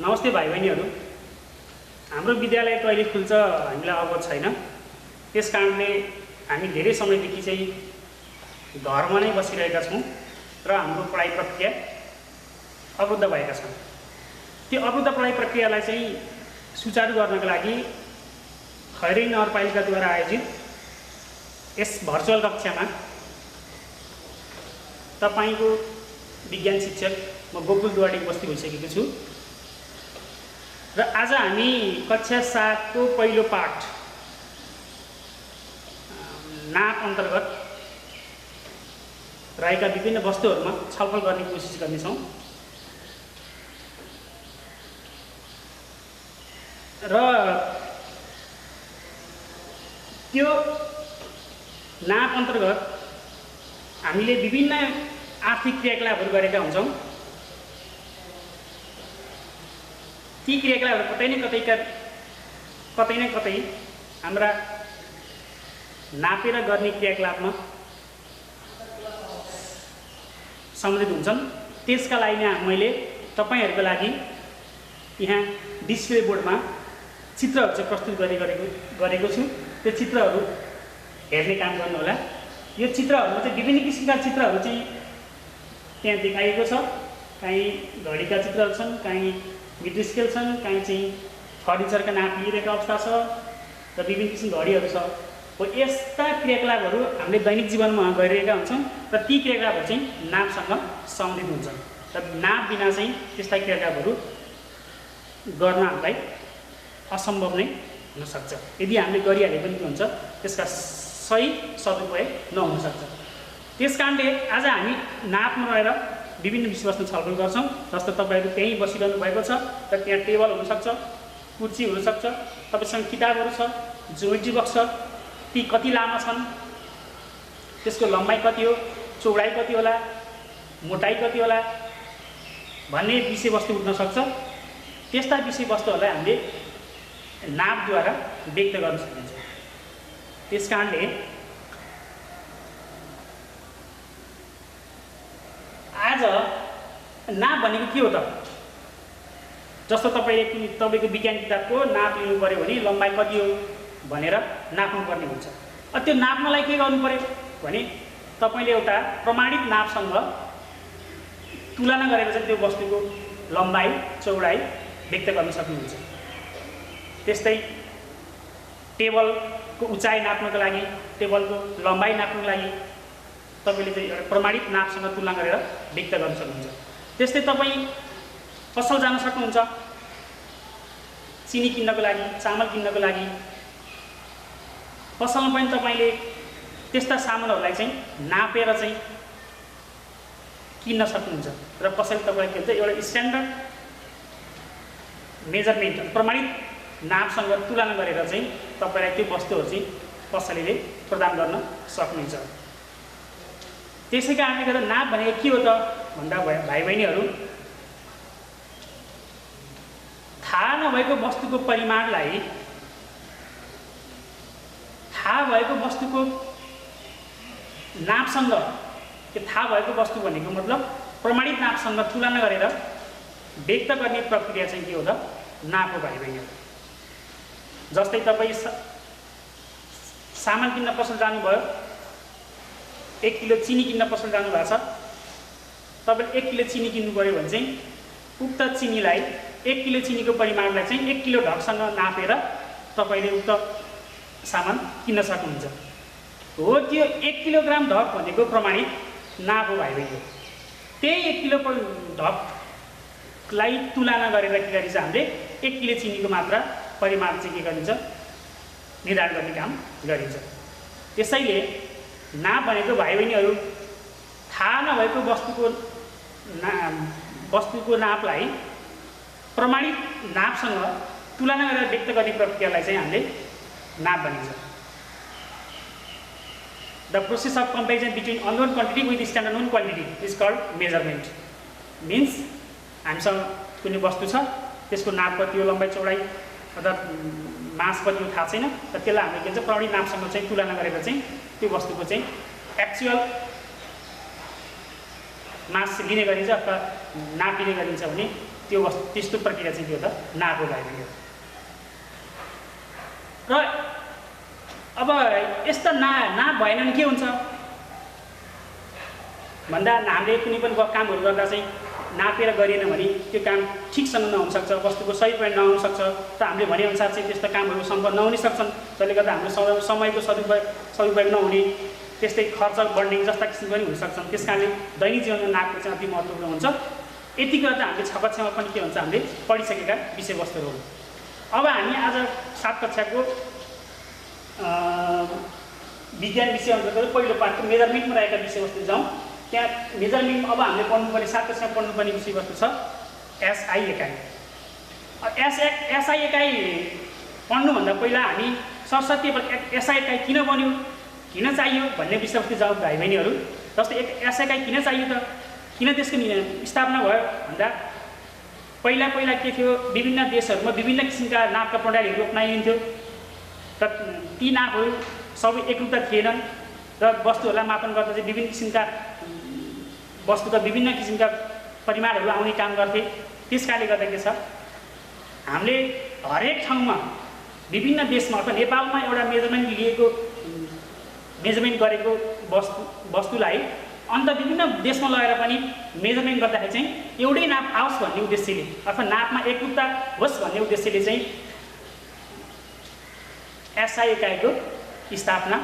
नमस्ते भाइ बहिनीहरू। हाम्रो विद्यालय कहिले खुल्छ हामीलाई अवगत छैन। त्यस कारणले हामी धेरै समयदेखि चाहिँ घरमा नै बसिरहेका छौँ र हाम्रो पढाइ प्रक्रिया अवरुद्ध भएका छन्। त्यो अवरुद्ध पढाइ प्रक्रियालाई चाहिँ सुचारू गर्नका लागि खैरी नगरपालिकाद्वारा आयोजित यस भर्चुअल कक्षामा तपाईको विज्ञान शिक्षक म गोकुल दुवाडी उपस्थित भइसकेको छु र आज हामी कक्षा 7 को पहिलो पाठ नाप अन्तर्गत रहेका विभिन्न वस्तुहरूमा छलफल गर्ने कोसिस गर्नेछौँ र त्यो नाप अन्तर्गत हामीले विभिन्न आर्थिक क्रियाकलापहरू गरेका हुन्छौँ। ती क्रियाकलापहरू कतै न कतै हाम्रा नापेर गर्ने क्रियाकलापमा सम्मिलित हुन्छन्। त्यसका लागि नै मैले तपाईहरुको लागि यहाँ डिस्प्ले बोर्डमा चित्रहरू चाहिँ प्रस्तुत गरेको छु। त्यो चित्रहरू हेर्ने काम गर्नुहोला। यो चित्रहरूमा चाहिँ विभिन्न किसिमका चित्रहरू चाहिँ त्यहाँ देखाइएको छ। कहीँ घडीका चित्रहरू छन्, कहीँ मिटर स्केल छन्, कहीँ चाहिँ फर्निचरका नाप लिइरहेको अवस्था छ र विभिन्न किसिमको घडीहरू छ। हो यस्ता क्रियाकलापहरू हामीले दैनिक जीवनमा गरिरहेका हुन्छौँ र ती क्रियाकलापहरू चाहिँ नापसँग सम्बन्धित हुन्छन् र नाप बिना चाहिँ त्यस्ता क्रियाकलापहरू गर्न हामीलाई असम्भव नै हुन सक्छ। यदि हामीले गरिहाले पनि के हुन्छ, त्यसका सही सदुपयोग नहुन सक्छ। त्यसकारणले आज हामी नापमा रहेर विभिन्न विषयवस्तु छलफल गर्छौँ। जस्तो तपाईहरु त्यहीँ बसिरहनु भएको छ र त्यहाँ टेबल हुनसक्छ, कुर्सी हुनसक्छ, तपाईसँग किताबहरू छ, ज्योमेट्री बक्स छ, ती कति लामा छन्, त्यसको लम्बाइ कति हो, चौडाइ कति होला, मोटाइ कति होला भन्ने विषयवस्तु उठ्न सक्छ। त्यस्ता विषयवस्तुहरूलाई हामीले नापद्वारा व्यक्त गर्न सकिन्छ। त्यसकारणले आज नाप भनेको के हो त? जस्तो तपाईको विज्ञान किताबको नाप लिनु पर्यो भने लम्बाइ कति हो भनेर नाप्नु पर्ने हुन्छ। त्यो नाप्नलाई के गर्नु पर्यो भने तपाईले एउटा प्रमाणित नापसँग तुलना गरेर चाहिँ त्यो वस्तुको लम्बाइ चौडाइ व्यक्त गर्न सक्नुहुन्छ। त्यस्तै टेबलको उचाइ नाप्नको लागि, टेबलको लम्बाइ नाप्नको लागि तपाईले चाहिँ एउटा प्रमाणित नापसँग तुलना गरेर व्यक्त गर्न सक्नुहुन्छ। त्यस्तै तपाई पसल जान सक्नुहुन्छ चिनी किन्नको लागि, चामल किन्नको लागि। पसलमा पनि तपाईले त्यस्ता सामानहरूलाई चाहिँ नापेर चाहिँ किन्न सक्नुहुन्छ र पसलले तपाईलाई के भन्छ एउटा स्ट्यान्डर्ड मेजरमेन्ट प्रमाणित नापसँग तुलना गरेर चाहिँ तपाईलाई त्यो वस्तुहरू चाहिँ पसलले प्रदान गर्न सक्नुहुन्छ। त्यसै कारणले गर्दा नाप भनेको के हो त भन्दा भाइ बहिनीहरू, थाहा नभएको वस्तुको परिमाणलाई थाहा भएको वस्तुको नापसँग, त्यो थाहा भएको वस्तु भनेको मतलब प्रमाणित नापसँग तुलना गरेर व्यक्त गर्ने प्रक्रिया चाहिँ के हो त? नाप हो भाइ बहिनीहरू। जस्तै तपाईँ सामान किन्न पसल जानुभयो, 1 किलो चिनी किन्न पसल जानु भएको छ। तपाईले 1 किलो चिनी किन्नु पर्यो भने चाहिँ उक्त चिनीलाई 1 किलो चिनीको परिमाणलाई चाहिँ 1 किलो ढकसँग नापेर तपाईले उक्त सामान किन्न सक्नुहुन्छ। हो त्यो 1 किलोग्राम ढक भनेको प्रमाणित नाप हो भाइ बहिनी। त्यही 1 किलो ढकलाई तुलना गरेर के गरिन्छ, हामीले 1 किलो चिनीको मात्रा परिमाण चाहिँ के गरिन्छ, निर्धारण गर्ने काम गरिन्छ। त्यसैले नाप भनेको भाइ बहिनीहरू थाहा नभएको वस्तुको नापलाई प्रमाणित नापसँग तुलना गरेर व्यक्त गर्ने प्रक्रियालाई चाहिँ हामीले नाप भनिन्छ। The process of comparison between unknown quantity with standard known quantity is called measurement. Means हामीसँग कुनै वस्तु छ, त्यसको नाप कति हो, लम्बाइ चौडाइ अथवा मास कति हो थाहा छैन, र त्यसलाई हामीले के भन्छ प्रमाणित नापसँग चाहिँ तुलना गरेर चाहिँ त्यो वस्तुको चाहिँ एक्चुअल मास लिने गरिन्छ अथवा नाप लिने गरिन्छ भने त्यो वस्तु त्यस्तो प्रक्रिया चाहिँ के हो त नाप हो भाइ बहिनीहरू। र अब यस्ता नाप भएन भने के हुन्छ भन्दा हामीले कुनै पनि कामहरू गर्दा चाहिँ नापेर गरिएन भने त्यो काम ठिकसँग नहुन सक्छ, वस्तुको सही परिमाण नहुन सक्छ र हामीले भनेअनुसार चाहिँ त्यस्ता कामहरू सम्पन्न नहुन सक्छन्। जसले गर्दा हाम्रो समयको सदुपयोग नहुने, त्यस्तै खर्च बढ्ने जस्ता किसिम पनि हुन सक्छन्। त्यस कारणले दैनिक जीवनमा नापको चाहिँ अति महत्त्वपूर्ण हुन्छ। यति गर्दा हामीले 6 कक्षामा पनि के हुन्छ हामीले पढिसकेका विषयवस्तुहरू हो। अब हामी आज 7 कक्षाको विज्ञान विषय अन्तर्गत पहिलो पाठको मेजरमेन्टमा रहेका विषयवस्तु जाउँ। त्यहाँ मेजरमेन्टमा अब हामीले पढ्नुपर्ने 7 कक्षामा पढ्नुपर्ने विषयवस्तु छ एसआई एकाइ। एसआई एकाइ पढ्नुभन्दा पहिला हामी सरस्वती एसआई एकाइ किन बन्यो, किन चाहियो भन्ने विषयवस्तु जाउँ भाइ बहिनीहरू। जस्तै एसआई एकाइ किन चाहियो त, किन त्यसको स्थापना भयो भन्दा पहिला के थियो, विभिन्न देशहरूमा विभिन्न किसिमका नापका प्रणालीहरू अपनाइन्थ्यो र ती नापहरू सबै एकरूपता थिएनन् र वस्तुहरूलाई मापन गर्दा चाहिँ विभिन्न किसिमका वस्तुका विभिन्न किसिमका परिमाणहरू आउने काम गर्थे। त्यसकारणले गर्दा के छ, हामीले हरेक ठाउँमा विभिन्न देशमा अथवा नेपालमा एउटा मेजरमेन्ट गरेको वस्तुलाई अन्त विभिन्न देशमा लगेर पनि मेजरमेन्ट गर्दाखेरि चाहिँ एउटै नाप आओस् भन्ने उद्देश्यले अथवा नापमा एकरूपता होस् भन्ने उद्देश्यले चाहिँ एसआई एकाइको स्थापना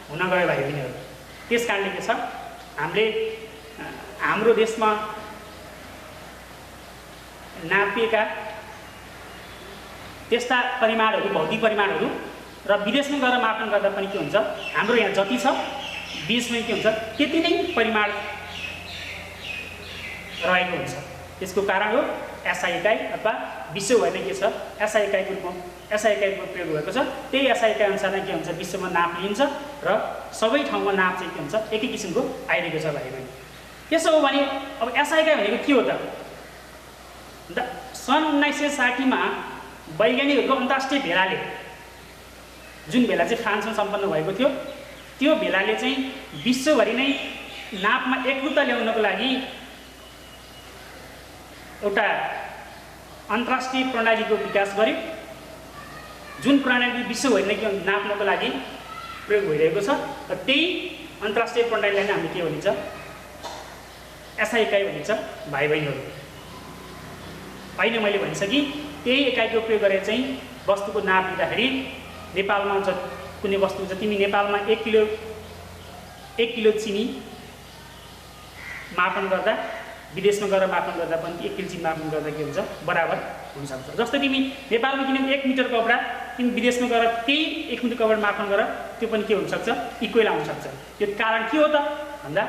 हुन गयो भाइ बहिनीहरू। त्यस कारणले के छ, हामीले हाम्रो देशमा नापिएका त्यस्ता परिमाणहरू, भौतिक परिमाणहरू र विदेशमा गएर मापन गर्दा पनि के हुन्छ, हाम्रो यहाँ जति छ विदेशमा के हुन्छ त्यति नै परिमाण रहेको हुन्छ। त्यसको कारण हो एसआई एकाइ अथवा विश्व होइन के छ एसआई एकाइको रूपमा प्रयोग भएको छ। त्यही एसआई एकाइ अनुसार नै के हुन्छ विश्वमा नाप लिइन्छ र सबै ठाउँमा नाप चाहिँ के हुन्छ एकै किसिमको आइरहेको छ भाइ बहिनी। त्यसो हो भने अब एसआई एकाइ भनेको के हो त, सन् 1960 मा वैज्ञानिकहरूको अन्तर्राष्ट्रिय भेलाले, जुन भेला चाहिँ फ्रान्समा सम्पन्न भएको थियो, त्यो भेलाले चाहिँ विश्वभरि नै नापमा एकरूपता ल्याउनको लागि एउटा अन्तर्राष्ट्रिय प्रणालीको विकास गर्यो, जुन प्रणाली विश्वभरि नै नाप्नको लागि प्रयोग भइरहेको छ। र त्यही अन्तर्राष्ट्रिय प्रणालीलाई नै हामीले के भनिन्छ एसआई एकाइ भनिन्छ भाइ बहिनीहरू। होइन मैले भनिसकेँ, त्यही एकाइको प्रयोग गरेर चाहिँ वस्तुको नाप लिँदाखेरि नेपालमा कुनै वस्तु छ, तिमी नेपालमा 1 किलो चिनी मापन गर्दा विदेशमा गएर मापन गर्दा पनि 1 किलो चिनी मापन गर्दा के हुन्छ बराबर हुनसक्छ। जस्तै तिमी नेपालमा किनेको 1 मिटर कपडा तिमी विदेशमा गएर त्यही 1 मिटर कपडा मापन गर, त्यो पनि के हुनसक्छ इक्वल आउनसक्छ। त्यो कारण के हो त भन्दा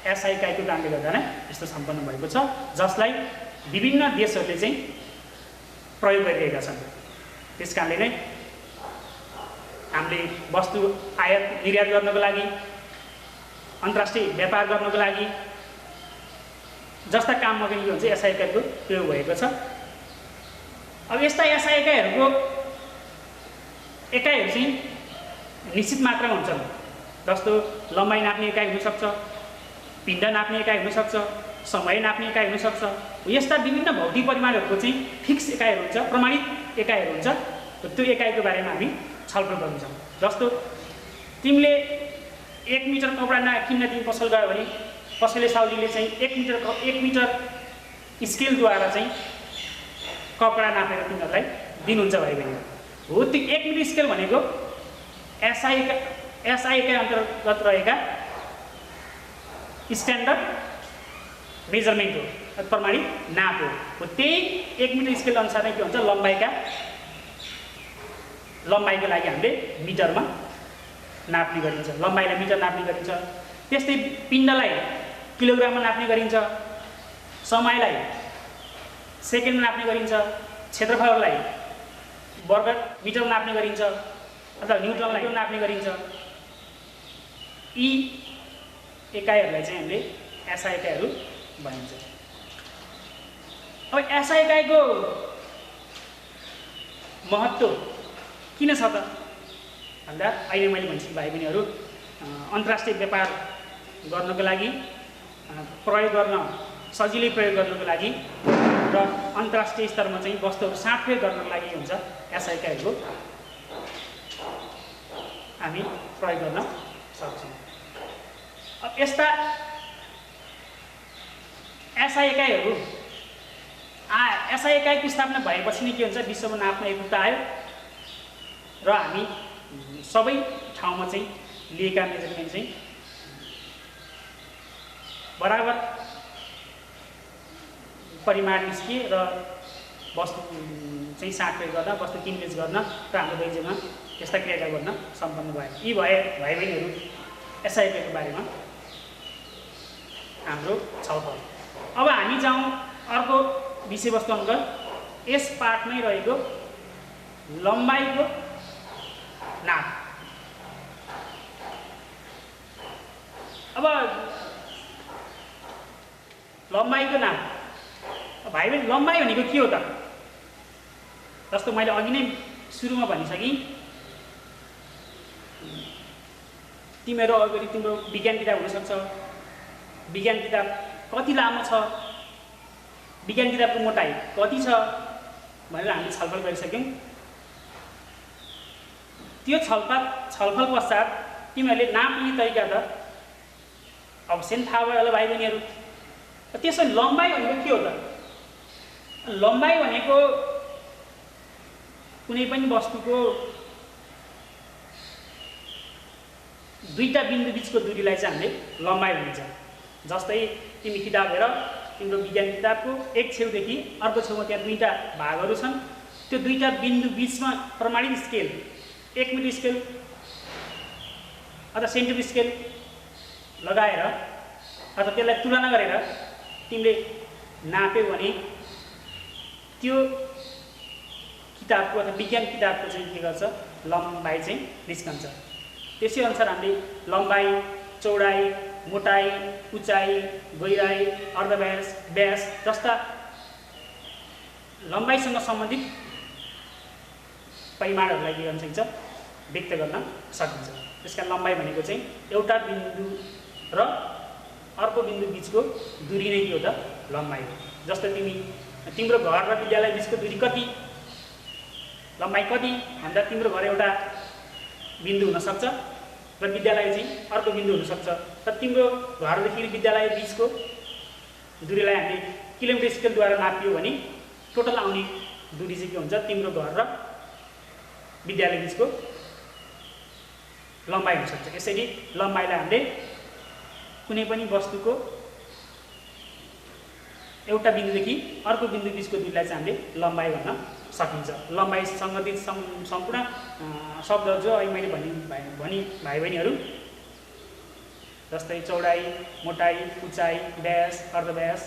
एसआई एकाइको कारणले गर्दा नै यस्तो सम्पन्न भएको छ, जसलाई विभिन्न देशहरूले चाहिँ प्रयोग गरिरहेका छन्। त्यस कारणले नै हामीले वस्तु आयात निर्यात गर्नको लागि, अन्तर्राष्ट्रिय व्यापार गर्नको लागि जस्ता काममा पनि के हुन्छ एसआई एकाइको प्रयोग भएको छ। अब यस्ता एसआई एकाइहरूको एकाइहरू चाहिँ निश्चित मात्रामा हुन्छन्। जस्तो लम्बाइ नाप्ने एकाइ हुनसक्छ, पिण्ड नाप्ने एकाइ हुनसक्छ, समय नाप्ने एकाइ हुनसक्छ। यस्ता विभिन्न भौतिक परिमाणहरूको चाहिँ फिक्स एकाइहरू हुन्छ, प्रमाणित एकाइहरू हुन्छ। त्यो एकाइको बारेमा हामी छलफल गर्छौँ। जस्तो तिमीले 1 मिटर कपडा किन्न तिमी पसल गयो भने कसैले साउदीले चाहिँ 1 मिटर स्केलद्वारा चाहिँ कपडा नापेर तिमीहरूलाई दिनुहुन्छ भाइ बहिनी हो। त्यो 1 मिटर स्केल भनेको एसआई एकाइ अन्तर्गत रहेका स्ट्यान्डर्ड मेजरमेन्ट हो, प्रमाणित नाप हो। त्यही 1 मिटर स्केल अनुसार नै के हुन्छ लम्बाइको लागि हामीले मिटरमा नाप्ने गरिन्छ, लम्बाइलाई मिटर नाप्ने गरिन्छ। त्यस्तै पिण्डलाई किलोग्राममा नाप्ने गरिन्छ, समयलाई सेकेन्डमा नाप्ने गरिन्छ, क्षेत्रफललाई वर्ग मिटरमा नाप्ने गरिन्छ अथवा न्युटनलाई नाप्ने गरिन्छ। यी एकाइहरूलाई चाहिँ हामीले एसआई एकाइहरू भनिन्छ। अब एसआई एकाइको महत्त्व किन छ त भन्दा अहिले मैले भनिसकेँ भाइ बहिनीहरू, अन्तर्राष्ट्रिय व्यापार गर्नको लागि, प्रयोग गर्न सजिलै प्रयोग गर्नको लागि र अन्तर्राष्ट्रिय स्तरमा चाहिँ वस्तुहरू साटफेर गर्नको लागि हुन्छ एसआई इकाइहरूको हामी प्रयोग गर्न सक्छौँ। अब यस्ता एसआई इकाइहरू एसआई इकाइको स्थापना भएपछि नै के हुन्छ, विश्वमा नाप्न एकरूपता आयो र हामी सबै ठाउँमा चाहिँ लिएका मेजरमेन्ट चाहिँ बराबर परिमाण निस्किए र वस्तु चाहिँ साटफेर गर्न, वस्तु किनबेच गर्न र हाम्रो राज्यमा यस्ता क्रियाकलाप गर्न सम्पन्न भयो। यी भाइ बहिनीहरू एसआई इकाइको बारेमा हाम्रो छलफल। अब हामी जाउँ अर्को विषयवस्तु अङ्क, यस पाठमै रहेको लम्बाइको नाप। अब लम्बाइको नाप, भाइ बहिनी लम्बाइ भनेको के हो त? जस्तो मैले अघि नै सुरुमा भनिसकेँ, तिमीहरू अगाडि तिम्रो विज्ञान किताब हुनसक्छ, विज्ञान किताब कति लामो छ, विज्ञान किताबको मोटाइ कति छ भनेर हामीले छलफल गरिसक्यौँ। त्यो छलफल पश्चात तिमीहरूले नाप्ने तरिका त अवश्य थाहा भयो होला भाइ बहिनीहरू। त्यसो लम्बाइ भनेको के हो त? लम्बाइ भनेको कुनै पनि वस्तुको दुईटा बिन्दु बिचको दूरीलाई चाहिँ हामीले लम्बाइ भनिन्छ। जस्तै तिमी किताब हेर, तिम्रो विज्ञान किताबको एक छेउदेखि अर्को छेउमा त्यहाँ दुईटा भागहरू छन्। त्यो दुईटा बिन्दु बिचमा प्रमाणित स्केल 1 मिटर स्केल अथवा सेन्टिमिटर स्केल लगाएर अथवा त्यसलाई तुलना गरेर तिमीले नाप्यौ भने त्यो किताबको अथवा विज्ञान किताबको चाहिँ के गर्छ, लम्बाइ चाहिँ निस्कन्छ। त्यसै अनुसार हामीले लम्बाइ, चौडाइ, मोटाइ, उचाइ, गहिराइ, अर्धव्यास, व्यास जस्ता लम्बाइसँग सम्बन्धित परिमाणहरूलाई के गर्न सकिन्छ, व्यक्त गर्न सकिन्छ। त्यसका लम्बाइ भनेको चाहिँ एउटा बिन्दु र अर्को बिन्दु बिचको दूरी नै के हो त, लम्बाइ हो। जस्तो तिम्रो घर र विद्यालय बिचको दूरी कति, लम्बाइ कति भन्दा तिम्रो घर एउटा बिन्दु हुनसक्छ र विद्यालय चाहिँ अर्को बिन्दु हुनसक्छ। र तिम्रो घरदेखि विद्यालय बिचको दूरीलाई हामीले किलोमिटर स्केलद्वारा नापियो भने टोटल आउने दूरी चाहिँ के हुन्छ, तिम्रो घर र विद्यालय बिचको लम्बाइ हुनसक्छ। यसरी लम्बाइलाई हामीले कुनै पनि वस्तुको एउटा बिन्दुदेखि अर्को बिन्दु बिचको दूरीलाई चाहिँ हामीले लम्बाइ भन्न सकिन्छ। लम्बाइ सम्बन्धित सम्पूर्ण शब्द जो अहिले मैले भनी भाइ बहिनीहरू, जस्तै चौडाइ, मोटाइ, उचाइ, व्यास, अर्धव्यास,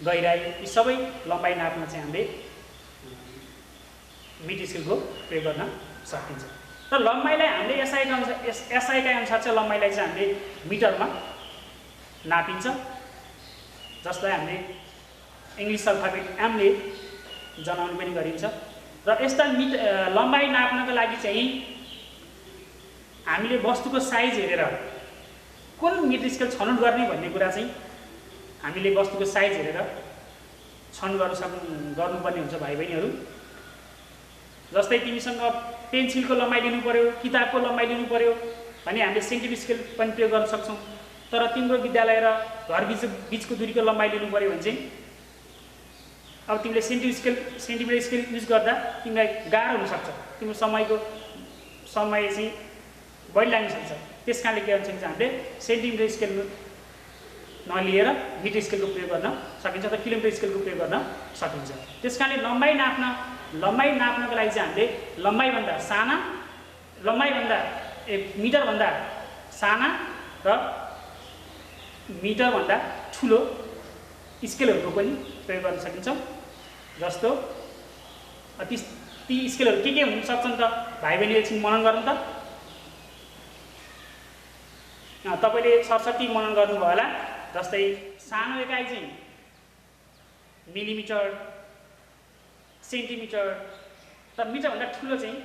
गहिराइ, यी सबै लम्बाइ नाप्न चाहिँ हामीले मिटर स्केलको प्रयोग गर्न सकिन्छ। र लम्बाइलाई हामीले एसआईका अनुसार चाहिँ लम्बाइलाई चाहिँ हामीले मिटरमा नापिन्छ। जसलाई हामीले इङ्ग्लिस अल्फाबेट एमले जनाउने पनि गरिन्छ। र यस्ता लम्बाइ नाप्नको लागि चाहिँ हामीले वस्तुको साइज हेरेर कुन मिटर स्केल छनौट गर्ने भन्ने कुरा चाहिँ हामीले वस्तुको साइज हेरेर छनौट गर्नुपर्ने हुन्छ भाइ बहिनीहरू। जस्तै तिमीसँग पेन्सिलको लम्बाइ लिनु पर्यो, किताबको लम्बाइ लिनु पर्यो भने हामीले सेन्टिमिटर स्केल पनि प्रयोग गर्न सक्छौँ। तर तिम्रो विद्यालय र घर बिचको दूरीको लम्बाइ लिनु पर्यो भने चाहिँ अब तिमीले सेन्टिमिटर स्केल युज गर्दा तिमीलाई गाह्रो हुनसक्छ, तिम्रो समय चाहिँ बढी लाग्न सक्छ। त्यस कारणले के भन्छ हामीले सेन्टिमिटर स्केल नलिएर मिटर स्केलको प्रयोग गर्न सकिन्छ अथवा किलोमिटर स्केलको प्रयोग गर्न सकिन्छ। त्यस कारणले लम्बाइ नाप्नको लागि चाहिँ हामीले मिटरभन्दा साना र मिटरभन्दा ठुलो स्केलहरूको पनि प्रयोग गर्न सकिन्छ। जस्तो ती स्केलहरू के हुन सक्छन् त भाइ बहिनीले एकछिन मनन गर्नु त। तपाईँले सरस्वती मनन गर्नुभयो होला। जस्तै सानो एकाइ चाहिँ मिलिमिटर, सेन्टिमिटर, र मिटरभन्दा ठुलो चाहिँ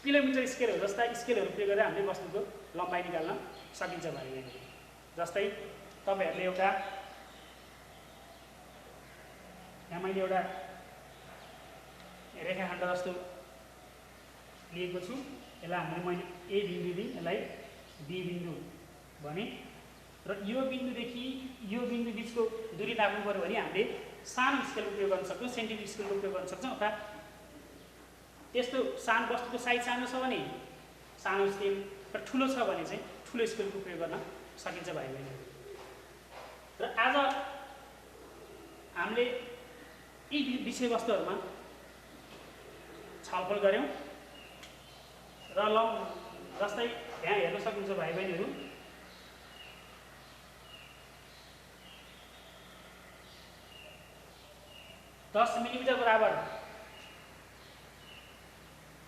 किलोमिटर स्केलहरू जस्ता स्केलहरू प्रयोग गरेर हामीले वस्तुको लम्बाइ निकाल्न सकिन्छ भाइ बहिनीहरू। जस्तै तपाईँहरूले एउटा यहाँ मैले एउटा रेखाखण्ड जस्तो लिएको छु। यसलाई मैले ए बिन्दु दिएँ, यसलाई बी बिन्दु भने र यो बिन्दुदेखि यो बिन्दु बिचको दूरी नाप्नु पर्यो भने हामीले सानो स्केलको प्रयोग गर्न सक्छौँ, सेन्टिमिटर स्केलको प्रयोग गर्न सक्छौँ। अथवा त्यस्तो सानो वस्तुको साइज सानो छ भने सानो स्केल र ठुलो छ भने चाहिँ ठुलो स्केलको प्रयोग गर्न सकिन्छ भाइ बहिनीहरू। र आज हामीले यी विषयवस्तुहरूमा छलफल गऱ्यौँ र जस्तै यहाँ हेर्न सक्नुहुन्छ भाइ बहिनीहरू, दस मिलिमिटर बराबर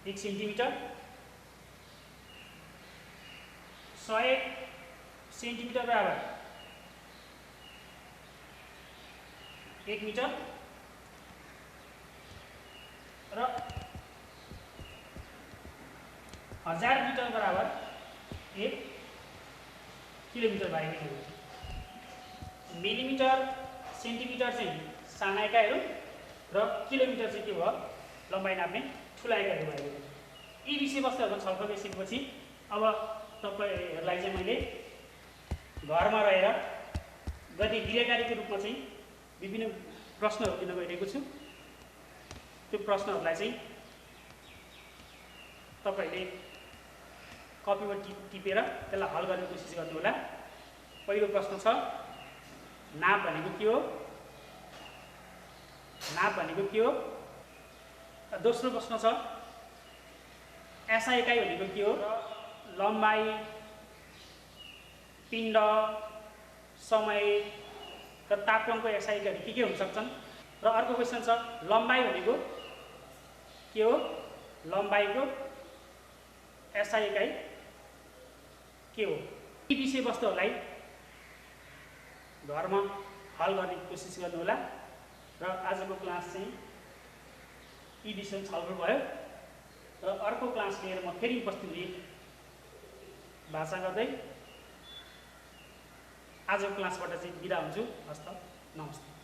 1 सेन्टिमिटर, 100 सेन्टिमिटर बराबर 1 मिटर र 1000 मिटर बराबर 1 किलोमिटर भाइ बहिनीहरू। मिलिमिटर सेन्टिमिटर चाहिँ साना एकाइहरू र किलोमिटर चाहिँ के भयो लम्बाइ नाप्ने ठुला एकाइहरू भाइ बहिनी। यी विषयवस्तुहरूमा छलफल गरिसकेपछि अब तपाईहरूलाई चाहिँ मैले घरमा रहेर गति गृहकार्यको रूपमा चाहिँ विभिन्न प्रश्नहरू दिन गइरहेको छु। त्यो प्रश्नहरूलाई चाहिँ तपाईले कपीमा टिपेर त्यसलाई हल गर्ने कोसिस गर्नुहोला। पहिलो प्रश्न छ, नाप भनेको के हो? नाप भनेको के हो? दोस्रो प्रश्न छ, एसआई एकाइ भनेको के हो? लम्बाइ, पिण्ड, समय र तापक्रमको एसआई एकाइहरू के हुन सक्छन्? र अर्को क्वेसन छ, लम्बाइ भनेको के हो? लम्बाइको एसआई एकाइ के हो? यी विषयवस्तुहरूलाई घरमा हल गर्ने कोसिस गर्नुहोला। र आजको क्लास चाहिँ यी विषयमा छलफल भयो र अर्को क्लास लिएर म फेरि उपस्थित हुने भाषा गर्दै आजको क्लासबाट चाहिँ बिदा हुन्छु। हस्त, नमस्ते।